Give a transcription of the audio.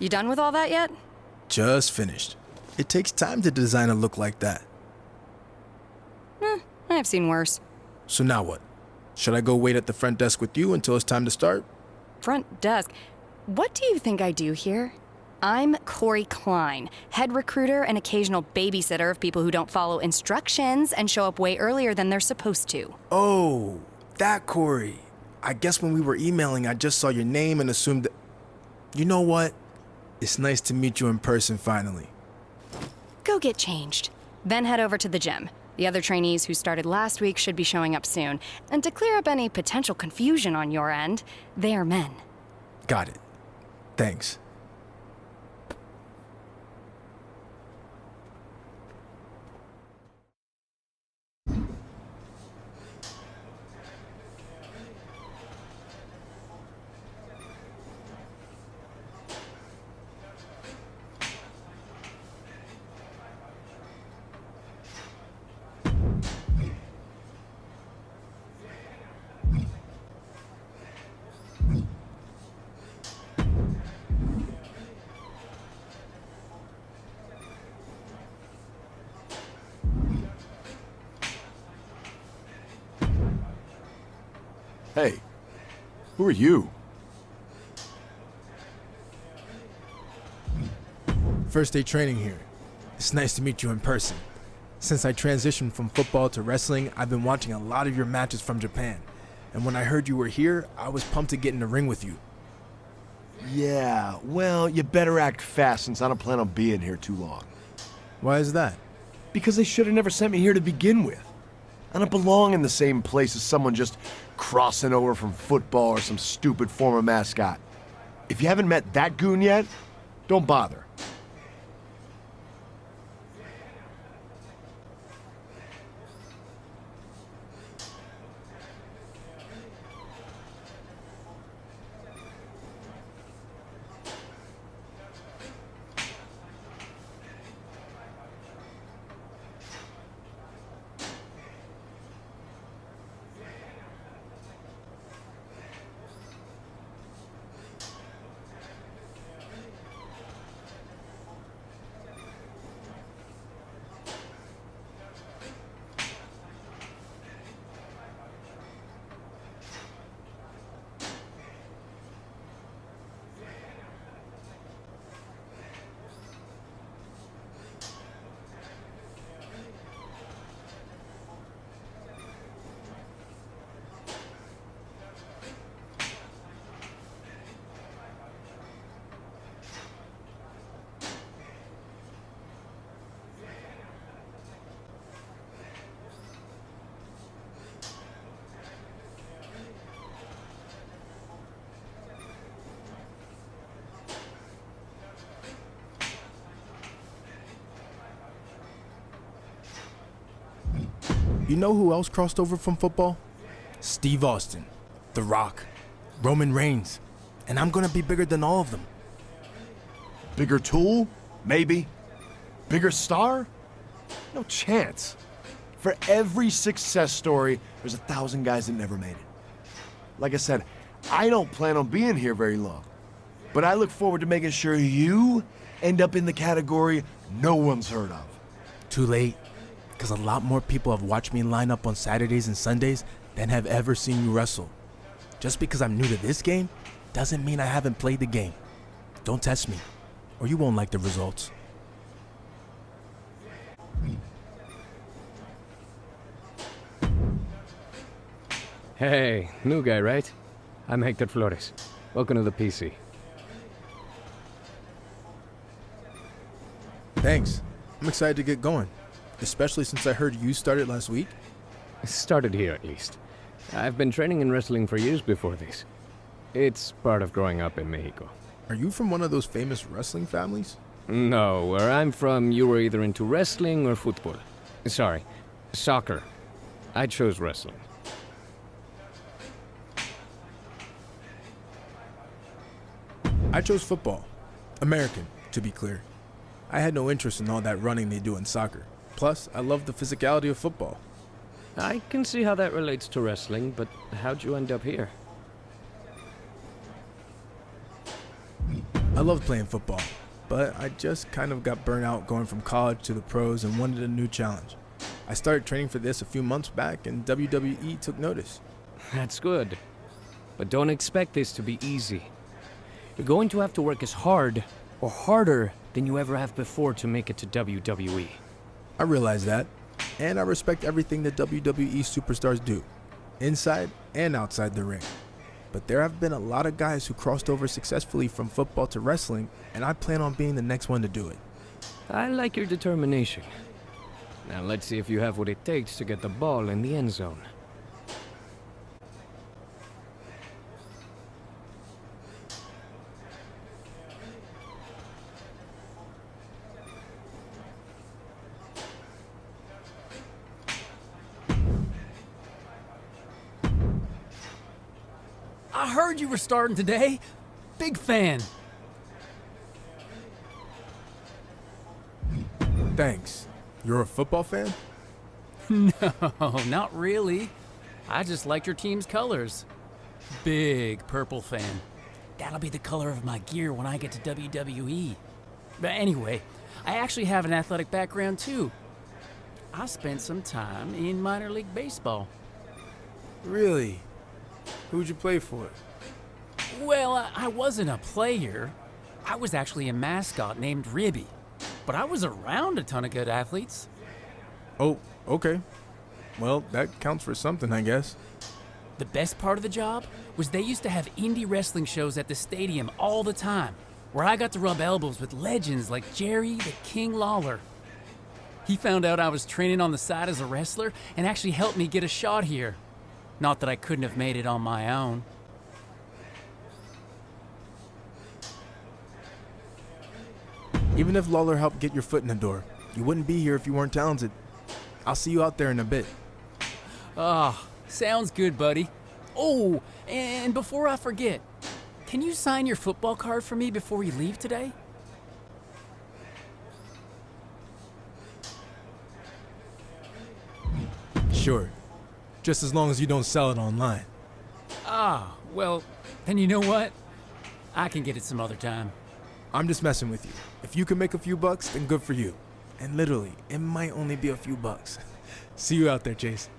You done with all that yet? Just finished. It takes time to design a look like that. I've seen worse. So now what? Should I go wait at the front desk with you until it's time to start? Front desk? What do you think I do here? I'm Corey Klein, head recruiter and occasional babysitter of people who don't follow instructions and show up way earlier than they're supposed to. Oh, that Corey. I guess when we were emailing, I just saw your name and assumed that... You know what? It's nice to meet you in person finally. Go get changed. Then head over to the gym. The other trainees who started last week should be showing up soon. And to clear up any potential confusion on your end, they are men. Got it. Thanks. Hey, who are you? First day training here. It's nice to meet you in person. Since I transitioned from football to wrestling, I've been watching a lot of your matches from Japan. And when I heard you were here, I was pumped to get in the ring with you. Yeah, well, you better act fast since I don't plan on being here too long. Why is that? Because they should have never sent me here to begin with. I don't belong in the same place as someone just crossing over from football or some stupid former mascot. If you haven't met that goon yet, don't bother. You know who else crossed over from football? Steve Austin, The Rock, Roman Reigns. And I'm gonna be bigger than all of them. Bigger tool? Maybe. Bigger star? No chance. For every success story, there's 1,000 guys that never made it. Like I said, I don't plan on being here very long. But I look forward to making sure you end up in the category no one's heard of. Too late. Because a lot more people have watched me line up on Saturdays and Sundays than have ever seen you wrestle. Just because I'm new to this game doesn't mean I haven't played the game. Don't test me, or you won't like the results. Hey, new guy, right? I'm Hector Flores. Welcome to the PC. Thanks. I'm excited to get going. Especially since I heard you started last week. Started here, at least. I've been training in wrestling for years before this. It's part of growing up in Mexico. Are you from one of those famous wrestling families? No, where I'm from, you were either into wrestling or football. Sorry, soccer. I chose wrestling. I chose football. American, to be clear. I had no interest in all that running they do in soccer. Plus, I love the physicality of football. I can see how that relates to wrestling, but how'd you end up here? I loved playing football, but I just kind of got burnt out going from college to the pros and wanted a new challenge. I started training for this a few months back, and WWE took notice. That's good. But don't expect this to be easy. You're going to have to work as hard or harder than you ever have before to make it to WWE. I realize that, and I respect everything that WWE superstars do, inside and outside the ring. But there have been a lot of guys who crossed over successfully from football to wrestling, and I plan on being the next one to do it. I like your determination. Now let's see if you have what it takes to get the ball in the end zone. I heard you were starting today. Big fan. Thanks. You're a football fan? No, not really. I just like your team's colors. Big purple fan. That'll be the color of my gear when I get to WWE. But anyway, I actually have an athletic background too. I spent some time in minor league baseball. Really? Who'd you play for? Well, I wasn't a player. I was actually a mascot named Ribby. But I was around a ton of good athletes. Oh, okay. Well, that counts for something, I guess. The best part of the job was they used to have indie wrestling shows at the stadium all the time, where I got to rub elbows with legends like Jerry the King Lawler. He found out I was training on the side as a wrestler and actually helped me get a shot here. Not that I couldn't have made it on my own. Even if Lawler helped get your foot in the door, you wouldn't be here if you weren't talented. I'll see you out there in a bit. Ah, sounds good, buddy. Oh, and before I forget, can you sign your football card for me before you leave today? Sure. Just as long as you don't sell it online. Ah, well, then you know what? I can get it some other time. I'm just messing with you. If you can make a few bucks, then good for you. And literally, it might only be a few bucks. See you out there, Chase.